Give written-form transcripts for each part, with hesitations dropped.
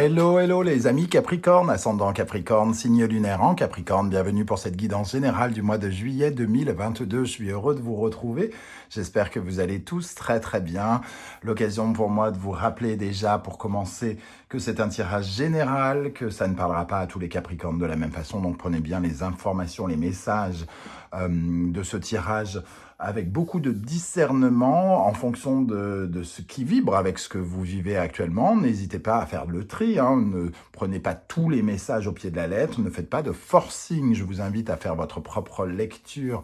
Hello, hello les amis Capricorne, ascendant Capricorne, signe lunaire en Capricorne. Bienvenue pour cette guidance générale du mois de juillet 2022. Je suis heureux de vous retrouver. J'espère que vous allez tous très très bien. L'occasion pour moi de vous rappeler déjà pour commencer que c'est un tirage général, que ça ne parlera pas à tous les Capricornes de la même façon. Donc prenez bien les informations, les messages de ce tirage avec beaucoup de discernement en fonction de ce qui vibre avec ce que vous vivez actuellement. N'hésitez pas à faire le tri, hein. Ne prenez pas tous les messages au pied de la lettre, ne faites pas de forcing. Je vous invite à faire votre propre lecture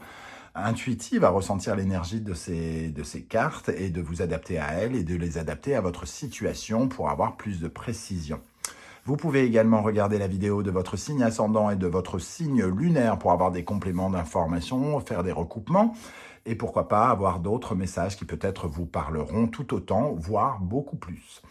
intuitive, à ressentir l'énergie de ces cartes et de vous adapter à elles et de les adapter à votre situation pour avoir plus de précision. Vous pouvez également regarder la vidéo de votre signe ascendant et de votre signe lunaire pour avoir des compléments d'informations, faire des recoupements et pourquoi pas avoir d'autres messages qui peut-être vous parleront tout autant, voire beaucoup plus.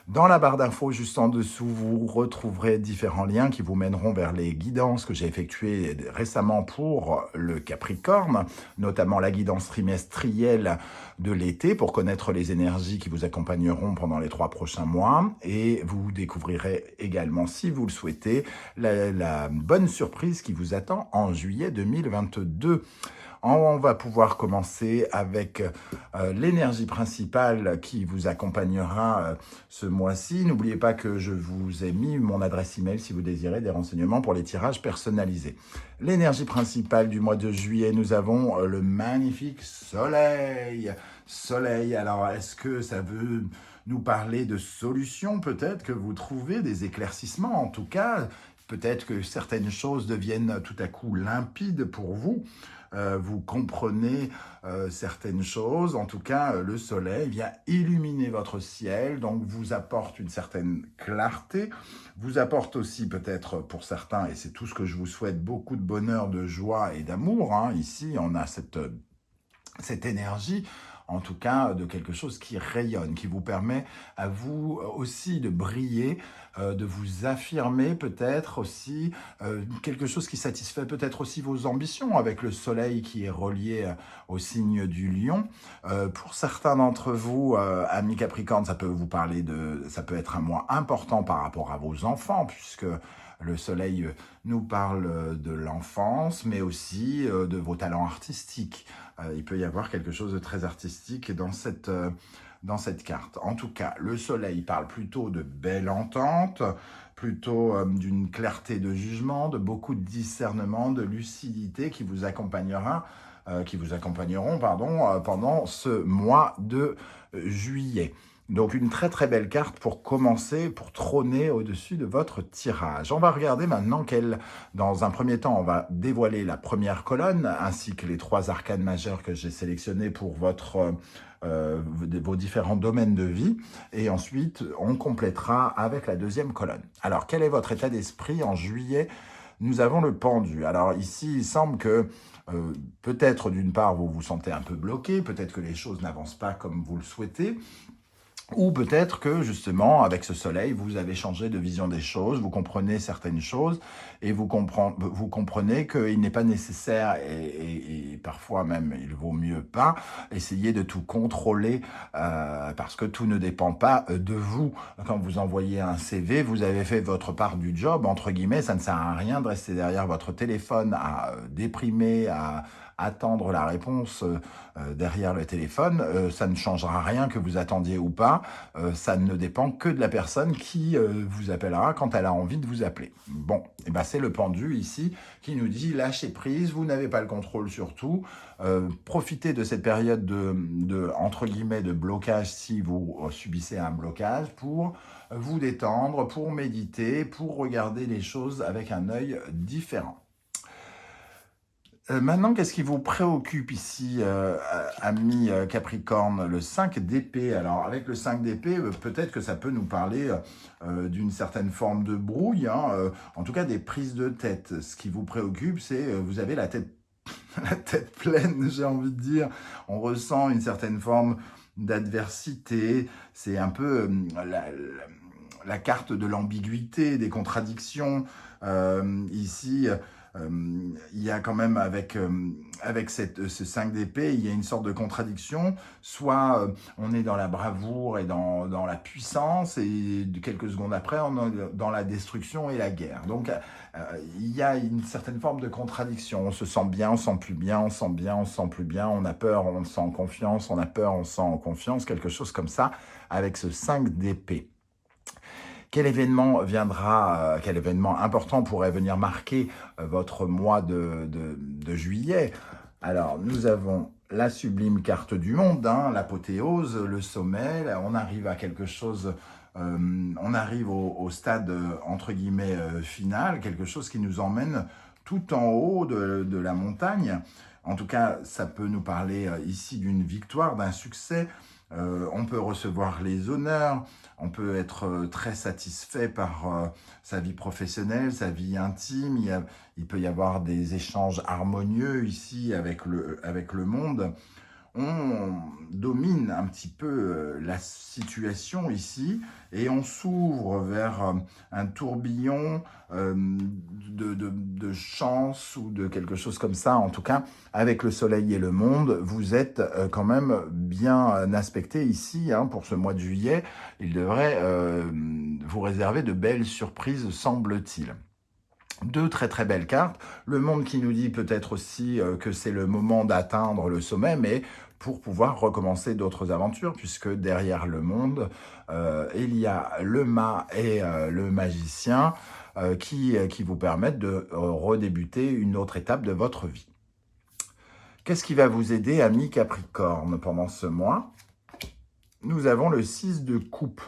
Dans la barre d'infos juste en dessous, vous retrouverez différents liens qui vous mèneront vers les guidances que j'ai effectuées récemment pour le Capricorne, notamment la guidance trimestrielle de l'été pour connaître les énergies qui vous accompagneront pendant les 3 prochains mois. Et vous découvrirez également, si vous le souhaitez, la bonne surprise qui vous attend en juillet 2022. On va pouvoir commencer avec l'énergie principale qui vous accompagnera ce mois-ci. N'oubliez pas que je vous ai mis mon adresse email si vous désirez des renseignements pour les tirages personnalisés. L'énergie principale du mois de juillet, nous avons le magnifique soleil. Soleil, alors est-ce que ça veut nous parler de solutions peut-être que vous trouvez, des éclaircissements en tout cas? Peut-être que certaines choses deviennent tout à coup limpides pour vous. Vous comprenez certaines choses. En tout cas, le soleil vient illuminer votre ciel, donc vous apporte une certaine clarté, vous apporte aussi peut-être pour certains, et c'est tout ce que je vous souhaite, beaucoup de bonheur, de joie et d'amour. Hein. Ici, on a cette énergie, en tout cas de quelque chose qui rayonne, qui vous permet à vous aussi de briller, de vous affirmer peut-être aussi, quelque chose qui satisfait peut-être aussi vos ambitions avec le soleil qui est relié au signe du lion. Pour certains d'entre vous, amis Capricorne, ça peut vous parler ça peut être un mois important par rapport à vos enfants, puisque le soleil nous parle de l'enfance, mais aussi de vos talents artistiques. Il peut y avoir quelque chose de très artistique dans cette carte. En tout cas, le soleil parle plutôt de belle entente, plutôt d'une clarté de jugement, de beaucoup de discernement, de lucidité qui vous accompagneront pendant ce mois de juillet. Donc une très très belle carte pour commencer, pour trôner au-dessus de votre tirage. On va regarder maintenant dans un premier temps, on va dévoiler la première colonne, ainsi que les 3 arcanes majeures que j'ai sélectionnés pour vos différents domaines de vie. Et ensuite, on complétera avec la deuxième colonne. Alors, quel est votre état d'esprit en juillet? Nous avons le pendu. Alors ici, il semble que peut-être d'une part, vous vous sentez un peu bloqué, peut-être que les choses n'avancent pas comme vous le souhaitez. Ou peut-être que, justement, avec ce soleil, vous avez changé de vision des choses, vous comprenez certaines choses, et vous comprenez qu'il n'est pas nécessaire, et parfois même, il vaut mieux pas, essayer de tout contrôler, parce que tout ne dépend pas de vous. Quand vous envoyez un CV, vous avez fait votre part du job, entre guillemets, ça ne sert à rien de rester derrière votre téléphone à déprimer, à attendre la réponse derrière le téléphone, ça ne changera rien que vous attendiez ou pas, ça ne dépend que de la personne qui vous appellera quand elle a envie de vous appeler. Bon, et ben c'est le pendu ici qui nous dit lâchez prise, vous n'avez pas le contrôle sur tout, profitez de cette période entre guillemets de blocage si vous subissez un blocage pour vous détendre, pour méditer, pour regarder les choses avec un œil différent. Maintenant, qu'est-ce qui vous préoccupe ici, ami Capricorne? Le 5 d'épée. Alors, avec le 5 d'épée, peut-être que ça peut nous parler d'une certaine forme de brouille, hein, en tout cas des prises de tête. Ce qui vous préoccupe, c'est vous avez la tête, la tête pleine, j'ai envie de dire. On ressent une certaine forme d'adversité. C'est un peu la carte de l'ambiguïté, des contradictions. Ici, Il y a quand même avec ce 5 d'épée, il y a une sorte de contradiction. Soit on est dans la bravoure et dans la puissance, et quelques secondes après, on est dans la destruction et la guerre. Donc il y a une certaine forme de contradiction. On se sent bien, on se sent plus bien, on se sent bien, on se sent plus bien, on a peur, on se sent en confiance, on a peur, on se sent en confiance, quelque chose comme ça, avec ce 5 d'épée. Quel événement important pourrait venir marquer votre mois de juillet? Alors, nous avons la sublime carte du monde, hein, l'apothéose, le sommet. Là, on arrive à quelque chose, on arrive au stade, entre guillemets, final, quelque chose qui nous emmène tout en haut de la montagne. En tout cas, ça peut nous parler ici d'une victoire, d'un succès. On peut recevoir les honneurs, on peut être très satisfait par sa vie professionnelle, sa vie intime. Il peut y avoir des échanges harmonieux ici avec le monde. On domine un petit peu la situation ici et on s'ouvre vers un tourbillon de chance ou de quelque chose comme ça. En tout cas, avec le soleil et le monde, vous êtes quand même bien aspecté ici, hein, pour ce mois de juillet. Il devrait vous réserver de belles surprises, semble-t-il. Deux très très belles cartes. Le monde qui nous dit peut-être aussi que c'est le moment d'atteindre le sommet, mais pour pouvoir recommencer d'autres aventures, puisque derrière le monde, il y a le mât et le magicien qui vous permettent de redébuter une autre étape de votre vie. Qu'est-ce qui va vous aider, amis Capricorne, pendant ce mois? Nous avons le 6 de coupe.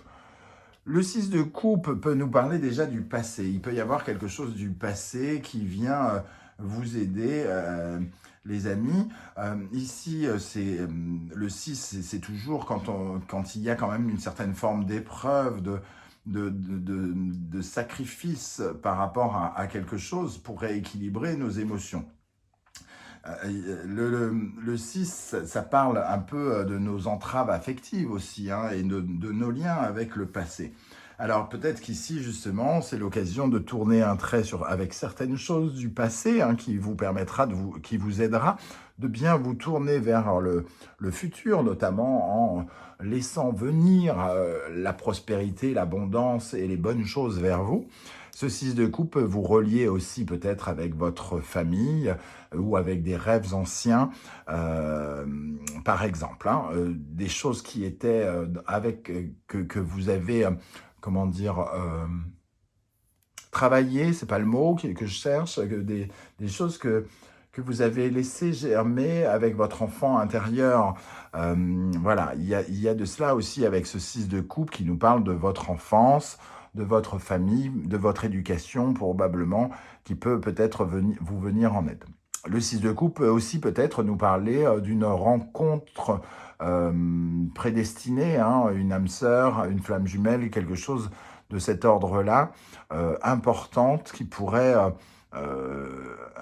Le 6 de coupe peut nous parler déjà du passé. Il peut y avoir quelque chose du passé qui vient vous aider, les amis. Ici, le 6, c'est toujours quand il y a quand même une certaine forme d'épreuve, de sacrifice par rapport à quelque chose pour rééquilibrer nos émotions. Le 6, ça parle un peu de nos entraves affectives aussi, hein, et de nos liens avec le passé. Alors peut-être qu'ici, justement, c'est l'occasion de tourner un trait avec certaines choses du passé, hein, qui vous permettra, qui vous aidera de bien vous tourner vers le futur, notamment en laissant venir la prospérité, l'abondance et les bonnes choses vers vous. Ce 6 de coupe peut vous relier aussi peut-être avec votre famille ou avec des rêves anciens, par exemple, hein, des choses qui étaient que vous avez, comment dire, travaillé, c'est pas le mot que je cherche, des choses que vous avez laissé germer avec votre enfant intérieur. Voilà, il y a de cela aussi avec ce 6 de coupe qui nous parle de votre enfance, de votre famille, de votre éducation probablement, qui peut peut-être vous venir en aide. Le 6 de coupe peut aussi peut-être nous parler d'une rencontre prédestinée, hein, une âme sœur, une flamme jumelle, quelque chose de cet ordre-là, importante, qui pourrait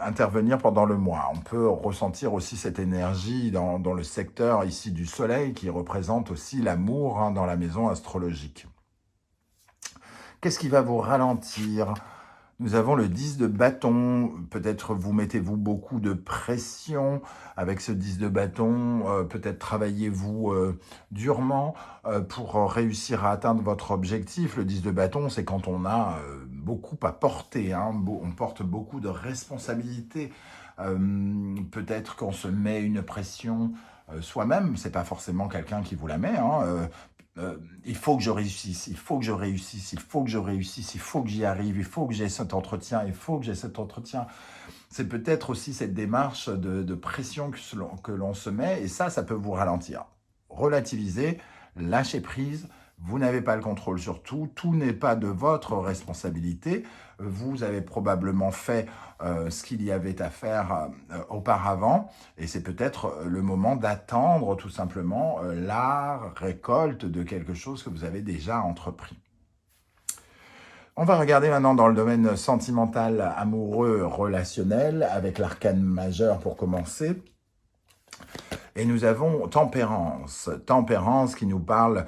intervenir pendant le mois. On peut ressentir aussi cette énergie dans le secteur ici du soleil, qui représente aussi l'amour, hein, dans la maison astrologique. Qu'est-ce qui va vous ralentir? Nous avons le 10 de bâton. Peut-être mettez-vous beaucoup de pression avec ce 10 de bâton. Peut-être travaillez-vous durement pour réussir à atteindre votre objectif. Le 10 de bâton, c'est quand on a beaucoup à porter, hein. On porte beaucoup de responsabilités. Peut-être qu'on se met une pression soi-même. C'est pas forcément quelqu'un qui vous la met, hein. Il faut que je réussisse, il faut que je réussisse, il faut que je réussisse, il faut que j'y arrive, il faut que j'ai cet entretien, il faut que j'ai cet entretien. C'est peut-être aussi cette démarche de pression que l'on se met, et ça peut vous ralentir. Relativisez, lâchez prise, vous n'avez pas le contrôle sur tout, tout n'est pas de votre responsabilité. Vous avez probablement fait ce qu'il y avait à faire auparavant, et c'est peut-être le moment d'attendre tout simplement la récolte de quelque chose que vous avez déjà entrepris. On va regarder maintenant dans le domaine sentimental, amoureux, relationnel, avec l'arcane majeur pour commencer. Et nous avons Tempérance. Tempérance qui nous parle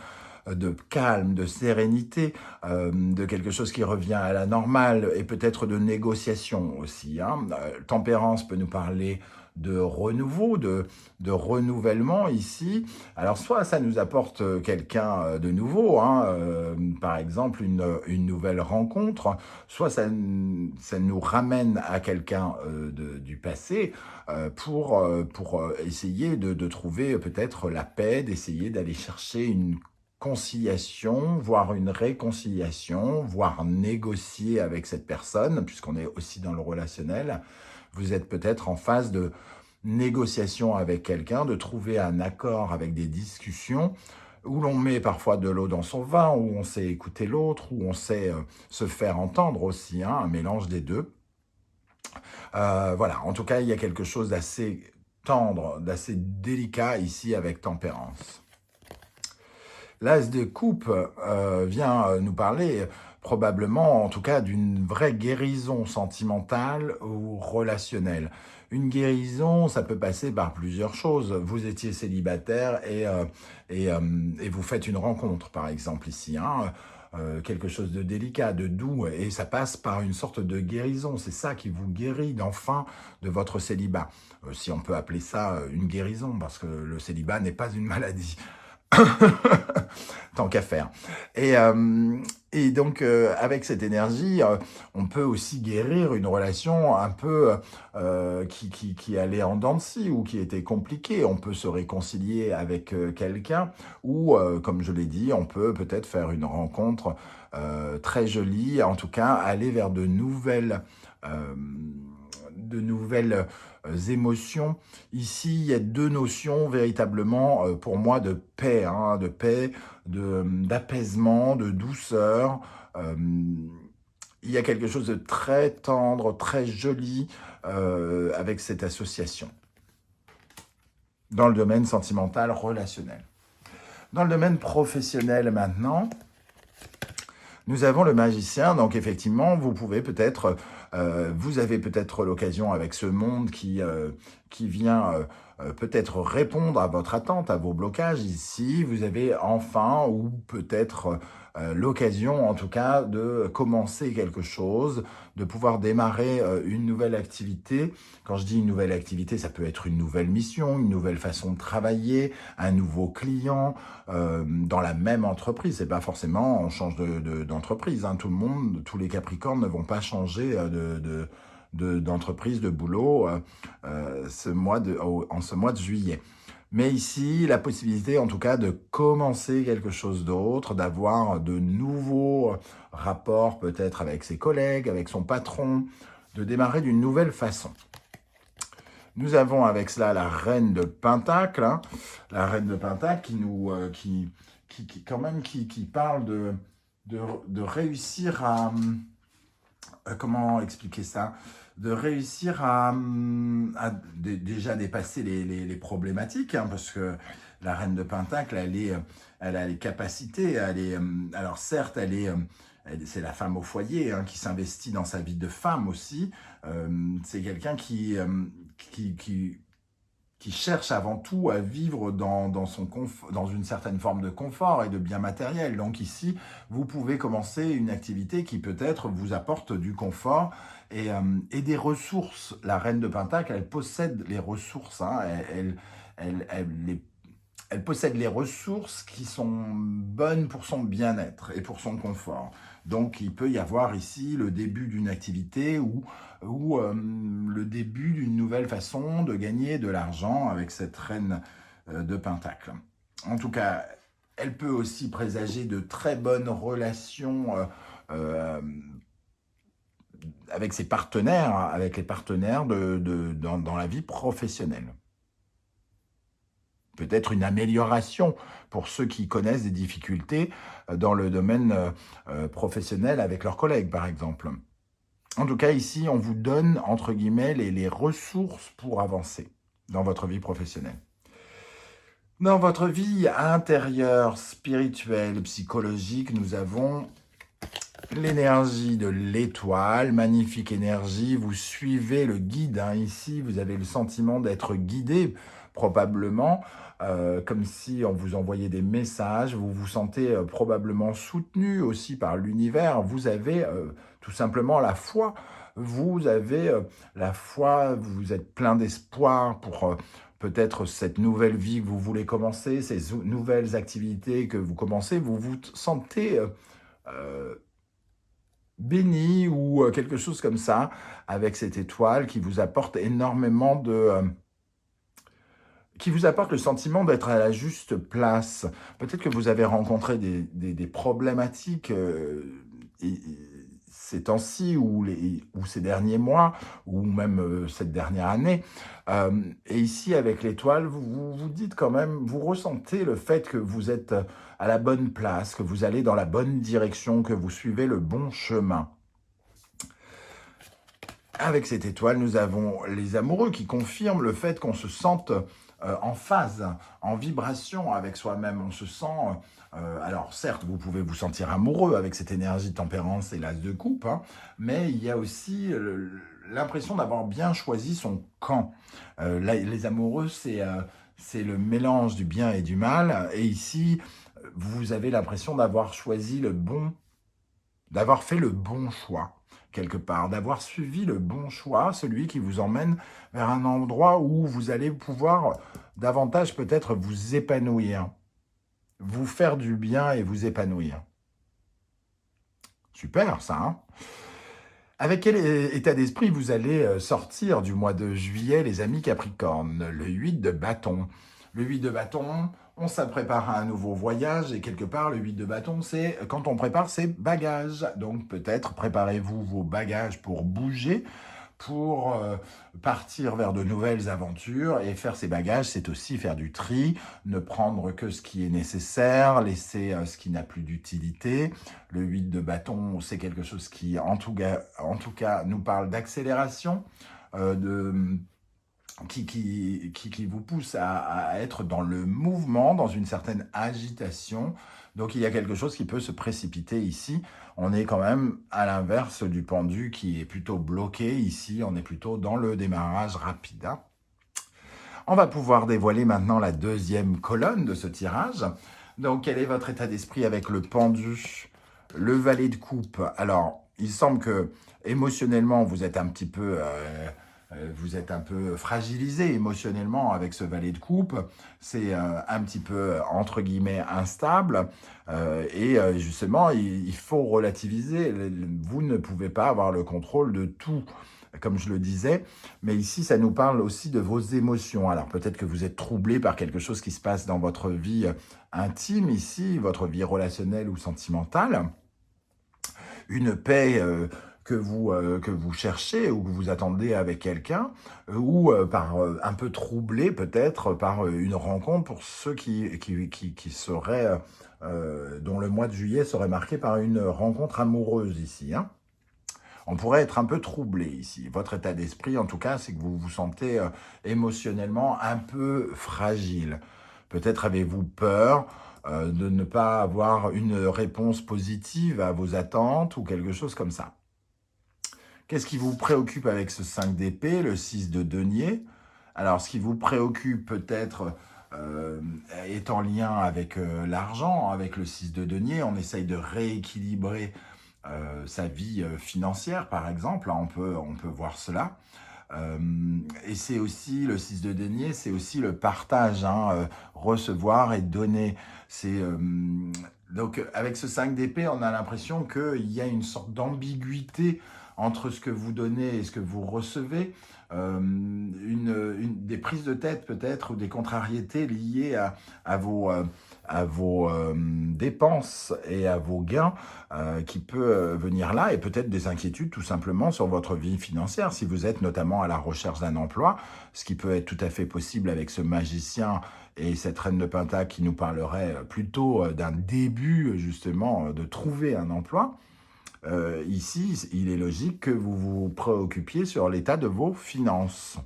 de calme, de sérénité, de quelque chose qui revient à la normale et peut-être de négociation aussi, hein. Tempérance peut nous parler de renouveau, de renouvellement ici. Alors soit ça nous apporte quelqu'un de nouveau, hein, par exemple une nouvelle rencontre, soit ça nous ramène à quelqu'un du passé pour essayer de trouver peut-être la paix, d'essayer d'aller chercher une conciliation, voire une réconciliation, voire négocier avec cette personne, puisqu'on est aussi dans le relationnel. Vous êtes peut-être en phase de négociation avec quelqu'un, de trouver un accord avec des discussions où l'on met parfois de l'eau dans son vin, où on sait écouter l'autre, où on sait se faire entendre aussi, hein, un mélange des deux. Voilà, en tout cas, il y a quelque chose d'assez tendre, d'assez délicat ici avec tempérance. L'as de coupe vient nous parler probablement, en tout cas, d'une vraie guérison sentimentale ou relationnelle. Une guérison, ça peut passer par plusieurs choses. Vous étiez célibataire et vous faites une rencontre, par exemple, ici, hein, quelque chose de délicat, de doux, et ça passe par une sorte de guérison. C'est ça qui vous guérit enfin de votre célibat. Si on peut appeler ça une guérison, parce que le célibat n'est pas une maladie. Tant qu'à faire. Et donc, avec cette énergie, on peut aussi guérir une relation un peu qui allait en dents de scie ou qui était compliquée. On peut se réconcilier avec quelqu'un ou, comme je l'ai dit, on peut peut-être faire une rencontre très jolie, en tout cas, aller vers de nouvelles émotions. Ici, il y a deux notions véritablement pour moi de paix, hein, d'apaisement, de douceur. Il y a quelque chose de très tendre, très joli avec cette association dans le domaine sentimental, relationnel. Dans le domaine professionnel maintenant, nous avons le magicien, donc effectivement, vous pouvez peut-être, vous avez peut-être l'occasion avec ce monde qui vient peut-être répondre à votre attente, à vos blocages ici. Vous avez enfin, ou peut-être l'occasion en tout cas, de commencer quelque chose, de pouvoir démarrer une nouvelle activité. Quand je dis une nouvelle activité, ça peut être une nouvelle mission, une nouvelle façon de travailler, un nouveau client, dans la même entreprise. C'est pas forcément on change d'entreprise, hein. Tout le monde, tous les Capricornes ne vont pas changer d'entreprise, de boulot en ce mois de juillet. Mais ici, la possibilité en tout cas de commencer quelque chose d'autre, d'avoir de nouveaux rapports peut-être avec ses collègues, avec son patron, de démarrer d'une nouvelle façon. Nous avons avec cela la reine de Pentacle, hein, la reine de Pentacle qui parle de réussir à... comment expliquer ça? De réussir à déjà dépasser les problématiques, hein, parce que la reine de Pentacle, elle a les capacités, alors certes, c'est la femme au foyer, hein, qui s'investit dans sa vie de femme aussi. C'est quelqu'un qui cherche avant tout à vivre dans une certaine forme de confort et de bien matériel. Donc ici, vous pouvez commencer une activité qui peut-être vous apporte du confort et des ressources. La reine de Pentacle, elle possède les ressources, hein, elle possède les ressources qui sont bonnes pour son bien-être et pour son confort. Donc, il peut y avoir ici le début d'une activité ou le début d'une nouvelle façon de gagner de l'argent avec cette reine de Pentacle. En tout cas, elle peut aussi présager de très bonnes relations avec ses partenaires, avec les partenaires dans la vie professionnelle. Peut-être une amélioration pour ceux qui connaissent des difficultés dans le domaine professionnel avec leurs collègues, par exemple. En tout cas, ici, on vous donne, entre guillemets, les ressources pour avancer dans votre vie professionnelle. Dans votre vie intérieure, spirituelle, psychologique, nous avons l'énergie de l'étoile, magnifique énergie. Vous suivez le guide, hein. Ici, vous avez le sentiment d'être guidé probablement, comme si on vous envoyait des messages, vous vous sentez probablement soutenu aussi par l'univers, vous avez tout simplement la foi, vous avez la foi, vous êtes plein d'espoir pour peut-être cette nouvelle vie que vous voulez commencer, ces nouvelles activités que vous commencez, vous vous sentez euh, béni ou quelque chose comme ça avec cette étoile qui vous apporte énormément qui vous apporte le sentiment d'être à la juste place. Peut-être que vous avez rencontré des problématiques ces temps-ci ou ces derniers mois, ou même cette dernière année. Et ici, avec l'étoile, vous dites quand même, vous ressentez le fait que vous êtes à la bonne place, que vous allez dans la bonne direction, que vous suivez le bon chemin. Avec cette étoile, nous avons les amoureux qui confirment le fait qu'on se sente en phase, en vibration avec soi-même. On se sent... alors certes, vous pouvez vous sentir amoureux avec cette énergie de tempérance et l'as de coupe, hein, mais il y a aussi l'impression d'avoir bien choisi son camp. Les amoureux, c'est le mélange du bien et du mal. Et ici, vous avez l'impression d'avoir choisi le bon, d'avoir fait le bon choix quelque part, d'avoir suivi le bon choix, celui qui vous emmène vers un endroit où vous allez pouvoir davantage peut-être vous épanouir, vous faire du bien et vous épanouir. Super ça, hein? Avec quel état d'esprit vous allez sortir du mois de juillet, les amis Capricorne? Le 8 de bâton. Le 8 de bâton, on se prépare à un nouveau voyage et quelque part, le 8 de bâton, c'est quand on prépare ses bagages. Donc peut-être préparez-vous vos bagages pour bouger, pour partir vers de nouvelles aventures. Et faire ses bagages, c'est aussi faire du tri, ne prendre que ce qui est nécessaire, laisser ce qui n'a plus d'utilité. Le 8 de bâton, c'est quelque chose qui, en tout cas nous parle d'accélération, qui vous pousse à être dans le mouvement, dans une certaine agitation. Donc il y a quelque chose qui peut se précipiter ici. On est quand même à l'inverse du pendu qui est plutôt bloqué. Ici, on est plutôt dans le démarrage rapide, hein. On va pouvoir dévoiler maintenant la deuxième colonne de ce tirage. Donc quel est votre état d'esprit avec le pendu, le valet de coupe? Alors, il semble que émotionnellement, vous êtes un petit peu... vous êtes un peu fragilisé émotionnellement avec ce valet de coupe, c'est un petit peu entre guillemets instable et justement il faut relativiser, vous ne pouvez pas avoir le contrôle de tout comme je le disais, mais ici ça nous parle aussi de vos émotions. Alors peut-être que vous êtes troublé par quelque chose qui se passe dans votre vie intime ici, votre vie relationnelle ou sentimentale, une paix que vous cherchez ou que vous attendez avec quelqu'un, ou par un peu troublé peut-être par une rencontre pour ceux qui seraient, dont le mois de juillet serait marqué par une rencontre amoureuse ici, hein. On pourrait être un peu troublé ici. Votre état d'esprit, en tout cas, c'est que vous vous sentez émotionnellement un peu fragile. Peut-être avez-vous peur de ne pas avoir une réponse positive à vos attentes ou quelque chose comme ça. Qu'est-ce qui vous préoccupe avec ce 5 d'épée, le 6 de denier? Alors, ce qui vous préoccupe peut-être est en lien avec l'argent, avec le 6 de denier. On essaye de rééquilibrer sa vie financière, par exemple. Là, on peut voir cela. Et c'est aussi, le 6 de denier, c'est aussi le partage, hein, recevoir et donner. Donc, avec ce 5 d'épée, on a l'impression qu'il y a une sorte d'ambiguïté entre ce que vous donnez et ce que vous recevez, des prises de tête peut-être, ou des contrariétés liées à vos dépenses et à vos gains qui peut venir là, et peut-être des inquiétudes tout simplement sur votre vie financière, si vous êtes notamment à la recherche d'un emploi, ce qui peut être tout à fait possible avec ce magicien et cette reine de Pentacle qui nous parlerait plutôt d'un début justement de trouver un emploi. Ici, il est logique que vous vous préoccupiez sur l'état de vos finances.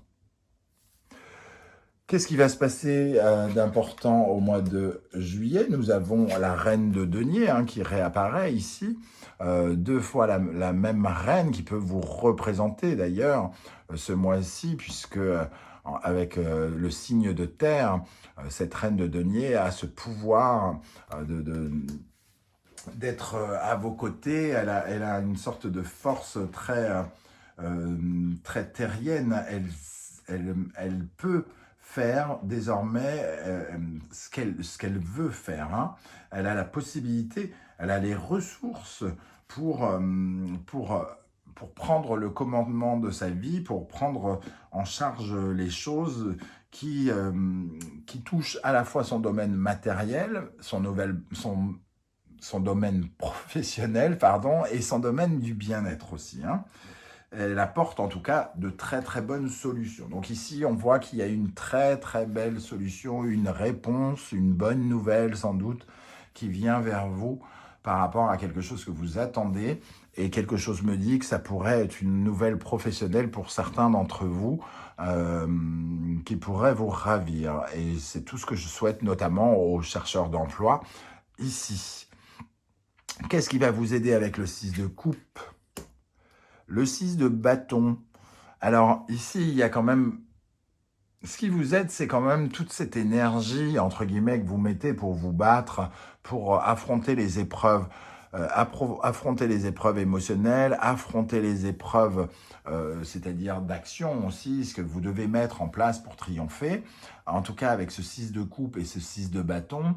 Qu'est-ce qui va se passer d'important au mois de juillet? Nous avons la reine de denier hein, qui réapparaît ici. 2 fois la même reine qui peut vous représenter d'ailleurs ce mois-ci, puisque avec le signe de terre, cette reine de denier a ce pouvoir d'être à vos côtés. Elle a une sorte de force très terrienne. Elle peut faire désormais ce qu'elle veut faire. Hein. Elle a la possibilité, elle a les ressources pour prendre le commandement de sa vie, pour prendre en charge les choses qui touchent à la fois son domaine matériel, son domaine professionnel, pardon, et son domaine du bien-être aussi. Hein. Elle apporte en tout cas de très très bonnes solutions. Donc ici, on voit qu'il y a une très très belle solution, une réponse, une bonne nouvelle sans doute, qui vient vers vous par rapport à quelque chose que vous attendez. Et quelque chose me dit que ça pourrait être une nouvelle professionnelle pour certains d'entre vous qui pourrait vous ravir. Et c'est tout ce que je souhaite notamment aux chercheurs d'emploi ici. Qu'est-ce qui va vous aider avec le 6 de coupe? Le 6 de bâton. Alors ici, il y a quand même... Ce qui vous aide, c'est quand même toute cette énergie, entre guillemets, que vous mettez pour vous battre, pour affronter les épreuves. Affronter les épreuves émotionnelles, affronter les épreuves, c'est-à-dire d'action aussi, ce que vous devez mettre en place pour triompher. En tout cas, avec ce 6 de coupe et ce 6 de bâton,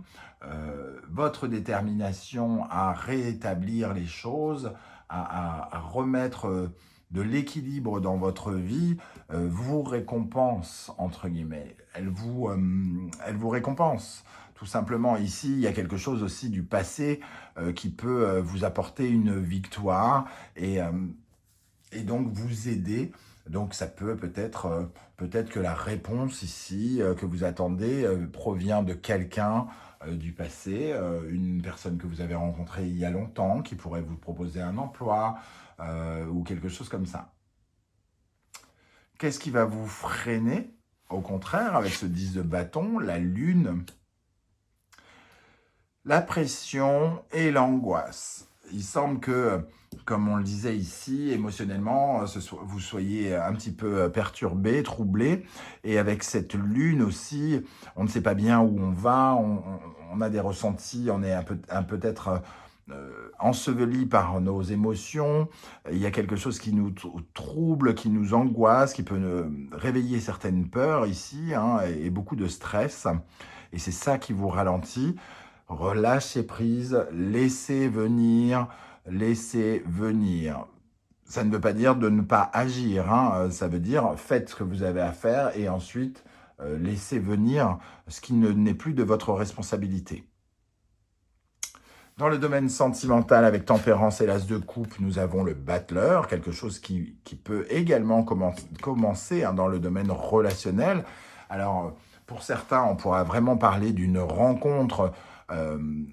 votre détermination à rétablir les choses, à remettre de l'équilibre dans votre vie, vous récompense, entre guillemets. Elle vous récompense. Tout simplement, ici, il y a quelque chose aussi du passé qui peut vous apporter une victoire et donc vous aider. Donc ça peut peut-être que la réponse ici que vous attendez provient de quelqu'un du passé, une personne que vous avez rencontrée il y a longtemps, qui pourrait vous proposer un emploi ou quelque chose comme ça. Qu'est-ce qui va vous freiner? Au contraire, avec ce 10 de bâton, la lune, la pression et l'angoisse. Il semble que, comme on le disait ici, émotionnellement, vous soyez un petit peu perturbé, troublé. Et avec cette lune aussi, on ne sait pas bien où on va, on a des ressentis, on est peut-être enseveli par nos émotions. Il y a quelque chose qui nous trouble, qui nous angoisse, qui peut réveiller certaines peurs ici, hein, et beaucoup de stress. Et c'est ça qui vous ralentit. Relâchez prise, laissez venir, laissez venir. Ça ne veut pas dire de ne pas agir, hein. Ça veut dire faites ce que vous avez à faire et ensuite laissez venir ce qui n'est plus de votre responsabilité. Dans le domaine sentimental, avec tempérance et l'as de coupe, nous avons le battleur, quelque chose qui peut également commencer hein, dans le domaine relationnel. Alors, pour certains, on pourra vraiment parler d'une rencontre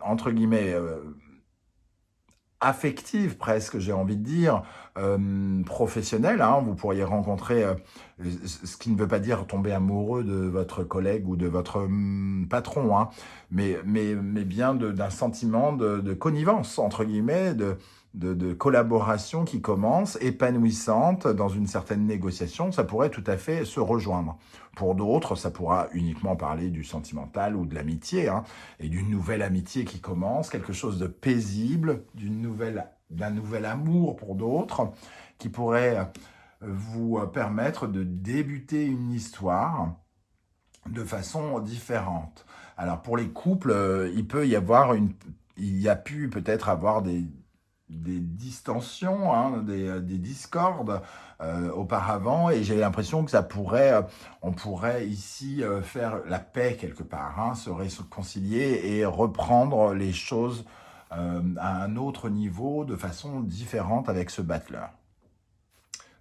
entre guillemets, affective presque, j'ai envie de dire, professionnelle. Hein, vous pourriez rencontrer, ce qui ne veut pas dire tomber amoureux de votre collègue ou de votre patron, hein, mais bien d'un sentiment de connivence, entre guillemets, de collaboration qui commence, épanouissante dans une certaine négociation. Ça pourrait tout à fait se rejoindre. Pour d'autres, ça pourra uniquement parler du sentimental ou de l'amitié, hein, et d'une nouvelle amitié qui commence, quelque chose de paisible, d'un nouvel amour pour d'autres, qui pourrait vous permettre de débuter une histoire de façon différente. Alors pour les couples, il y a pu peut-être avoir des distensions, hein, des discordes auparavant, et j'ai l'impression que on pourrait ici faire la paix quelque part, hein, se réconcilier et reprendre les choses à un autre niveau, de façon différente avec ce battleur.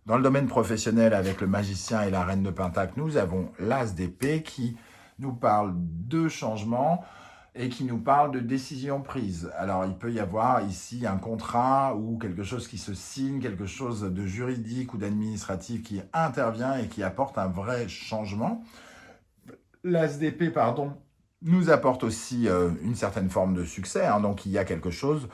Dans le domaine professionnel, avec le magicien et la reine de Pentacle, nous avons l'as d'épée qui nous parle de changement et qui nous parle de décision prise. Alors, il peut y avoir ici un contrat ou quelque chose qui se signe, quelque chose de juridique ou d'administratif qui intervient et qui apporte un vrai changement. L'as d'épée, nous apporte aussi une certaine forme de succès. Hein, donc, il y a quelque chose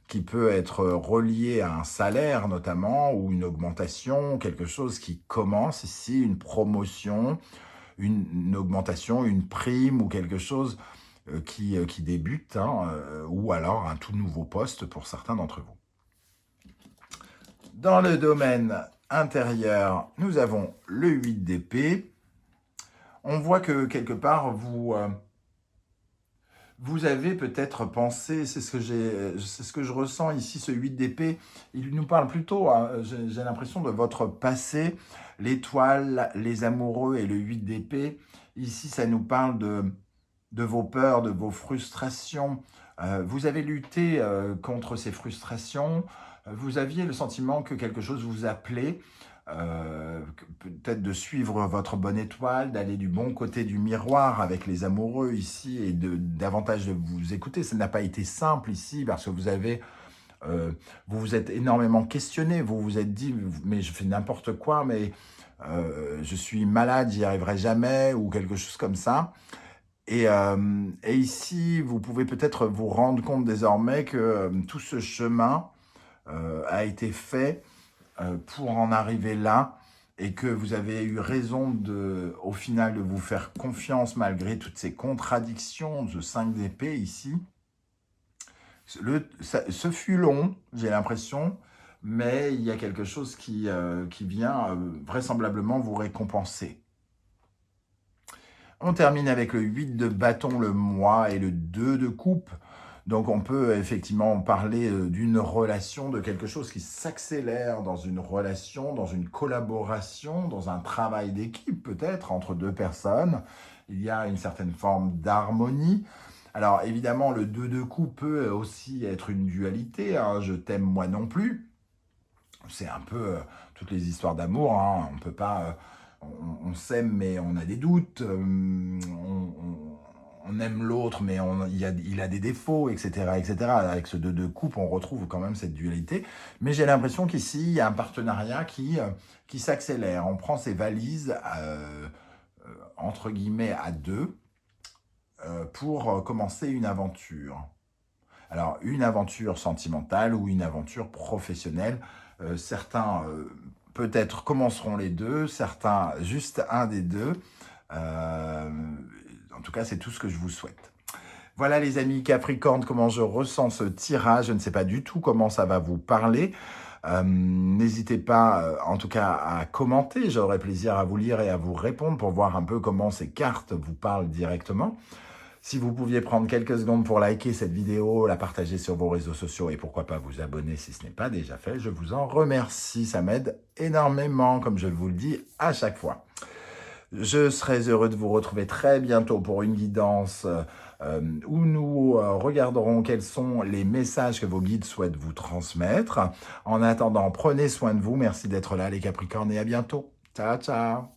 qui peut être relié à un salaire notamment, ou une augmentation, quelque chose qui commence ici, une promotion, une augmentation, une prime ou quelque chose qui débute, hein, ou alors un tout nouveau poste pour certains d'entre vous. Dans le domaine intérieur, nous avons le 8 d'épée. On voit que quelque part, vous avez peut-être pensé, c'est ce que je ressens ici, ce 8 d'épée, il nous parle plutôt, hein, j'ai l'impression de votre passé, l'étoile, les amoureux et le 8 d'épée. Ici, ça nous parle de vos peurs, de vos frustrations. Vous avez lutté contre ces frustrations, vous aviez le sentiment que quelque chose vous appelait, peut-être de suivre votre bonne étoile, d'aller du bon côté du miroir avec les amoureux ici et davantage de vous écouter. Ça n'a pas été simple ici parce que vous vous êtes énormément questionné, vous vous êtes dit « mais je fais n'importe quoi, mais je suis malade, j'y arriverai jamais » ou quelque chose comme ça. Et ici, vous pouvez peut-être vous rendre compte désormais que tout ce chemin a été fait pour en arriver là et que vous avez eu raison au final de vous faire confiance malgré toutes ces contradictions, ce 5 d'épée ici. Ce fut long, j'ai l'impression, mais il y a quelque chose qui vient vraisemblablement vous récompenser. On termine avec le 8 de bâton, le moi, et le 2 de coupe. Donc on peut effectivement parler d'une relation, de quelque chose qui s'accélère dans une relation, dans une collaboration, dans un travail d'équipe peut-être entre deux personnes. Il y a une certaine forme d'harmonie. Alors évidemment, le 2 de coupe peut aussi être une dualité, hein, je t'aime moi non plus. C'est un peu toutes les histoires d'amour, hein, on peut pas... on s'aime mais on a des doutes, on aime l'autre, mais il a des défauts, etc., etc. Avec ce 2 de coupe, on retrouve quand même cette dualité. Mais j'ai l'impression qu'ici, il y a un partenariat qui s'accélère. On prend ses valises, entre guillemets, à deux, pour commencer une aventure. Alors, une aventure sentimentale ou une aventure professionnelle. Certains, peut-être, commenceront les deux, certains, juste un des deux. En tout cas, c'est tout ce que je vous souhaite. Voilà les amis Capricorne, comment je ressens ce tirage. Je ne sais pas du tout comment ça va vous parler. N'hésitez pas, en tout cas, à commenter. J'aurai plaisir à vous lire et à vous répondre pour voir un peu comment ces cartes vous parlent directement. Si vous pouviez prendre quelques secondes pour liker cette vidéo, la partager sur vos réseaux sociaux et pourquoi pas vous abonner si ce n'est pas déjà fait, je vous en remercie. Ça m'aide énormément, comme je vous le dis à chaque fois. Je serai heureux de vous retrouver très bientôt pour une guidance où nous regarderons quels sont les messages que vos guides souhaitent vous transmettre. En attendant, prenez soin de vous. Merci d'être là les Capricornes et à bientôt. Ciao, ciao.